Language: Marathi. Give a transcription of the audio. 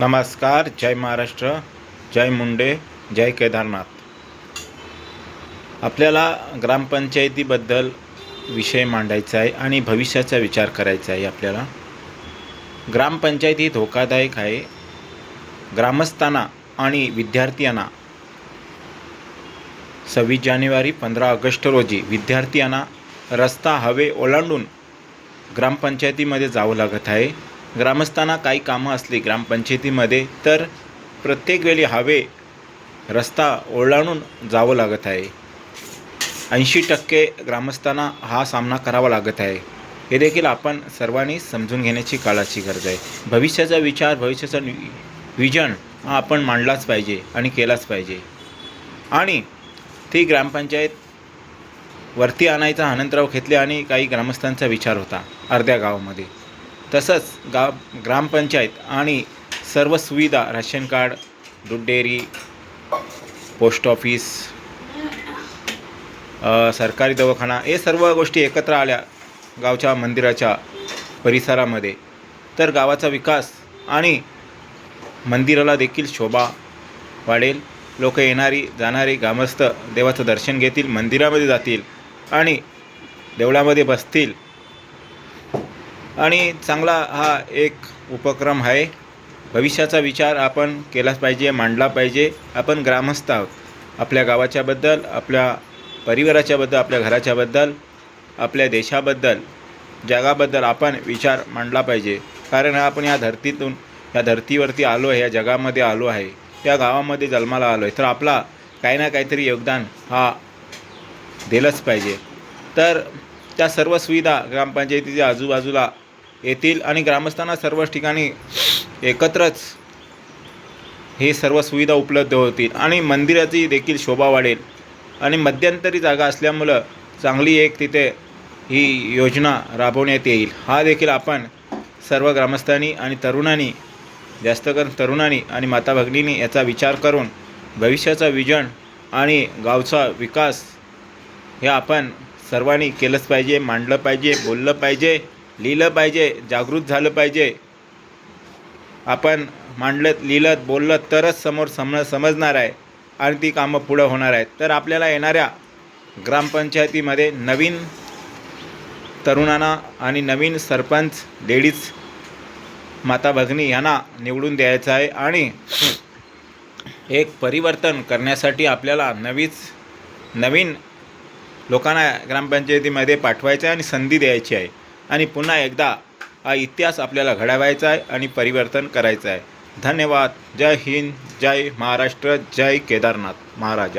नमस्कार. जय महाराष्ट्र, जय मुंडे, जय केदारनाथ. आपल्याला ग्रामपंचायतीबद्दल विषय मांडायचा आहे आणि भविष्याचा विचार करायचा आहे. आपल्याला ग्रामपंचायत ही धोकादायक आहे. ग्रामस्थांना आणि विद्यार्थ्यांना 26 जानेवारी 15 ऑगस्ट रोजी विद्यार्थ्यांना रस्ता हवे ओलांडून ग्रामपंचायतीमध्ये जावं लागत आहे. ग्रामस्थांना काही कामं असली ग्रामपंचायतीमध्ये तर प्रत्येक वेळी हवे रस्ता ओलांडून जावं लागत आहे. 80% ग्रामस्थांना हा सामना करावा लागत आहे. हे देखील आपण सर्वांनी समजून घेण्याची काळाची गरज आहे. भविष्याचा विचार, भविष्याचा विजन हा आपण मांडलाच पाहिजे आणि केलाच पाहिजे. आणि ती ग्रामपंचायत वरती आणायचा अनंतराव खेतले आणि काही ग्रामस्थांचा विचार होता अर्ध्या गावामध्ये. तसंच ग्रामपंचायत आणि सर्व सुविधा, राशन कार्ड, दूध डेअरी, पोस्ट ऑफिस, सरकारी दवाखाना, हे सर्व गोष्टी एकत्र आल्या गावच्या मंदिराच्या परिसरामध्ये तर गावाचा विकास आणि मंदिराला देखील शोभा वाढेल. लोक येणारी जाणारी ग्रामस्थ देवाचं दर्शन घेतील, मंदिरामध्ये जातील आणि देवळामध्ये बसतील. आणि चांगला हा एक उपक्रम आहे. भविष्याचा विचार आपण केलाच पाहिजे, मांडला पाहिजे. आपण ग्रामस्थ आहोत. आपल्या गावाच्याबद्दल, आपल्या परिवाराच्याबद्दल, आपल्या घराच्याबद्दल, आपल्या देशाबद्दल, जगाबद्दल आपण विचार मांडला पाहिजे. कारण आपण या धर्तीवरती आलो आहे, या जगामध्ये आलो आहे, या गावामध्ये जन्माला आलो आहे, तर आपला काही ना काहीतरी योगदान हा दिलंच पाहिजे. तर त्या सर्व सुविधा ग्रामपंचायतीच्या आजूबाजूला येतील आणि ग्रामस्थांना सर्वच ठिकाणी एकत्रच हे सर्व सुविधा उपलब्ध होतील आणि मंदिराची देखील शोभा वाढेल. आणि मध्यंतरी जागा असल्यामुळं चांगली एक तिथे ही योजना राबवण्यात येईल. हा देखील आपण सर्व ग्रामस्थांनी आणि तरुणांनी, जास्त करून तरुणांनी आणि माता भगिनींनी याचा विचार करून भविष्याचा विजन आणि गावचा विकास हे आपण सर्वांनी केलंच पाहिजे, मांडलं पाहिजे, बोललं पाहिजे, लिहिलं पाहिजे, जागृत झालं पाहिजे. आपण मांडलं, लिहिलं, बोललं तरच समोर समजणार आहे आणि ती कामं पुढं होणार आहेत. तर आपल्याला येणाऱ्या ग्रामपंचायतीमध्ये नवीन तरुणांना आणि नवीन सरपंच, लेडीज, माता भगिनी यांना निवडून द्यायचं आहे आणि एक परिवर्तन करण्यासाठी आपल्याला नवीन लोकांना ग्रामपंचायतीमध्ये पाठवायचं आहे आणि संधी द्यायची आहे. आणि पुन्हा एकदा हा इतिहास आपल्याला घडवायचा आहे आणि परिवर्तन करायचं आहे. धन्यवाद. जय हिंद, जय महाराष्ट्र, जय केदारनाथ महाराजा.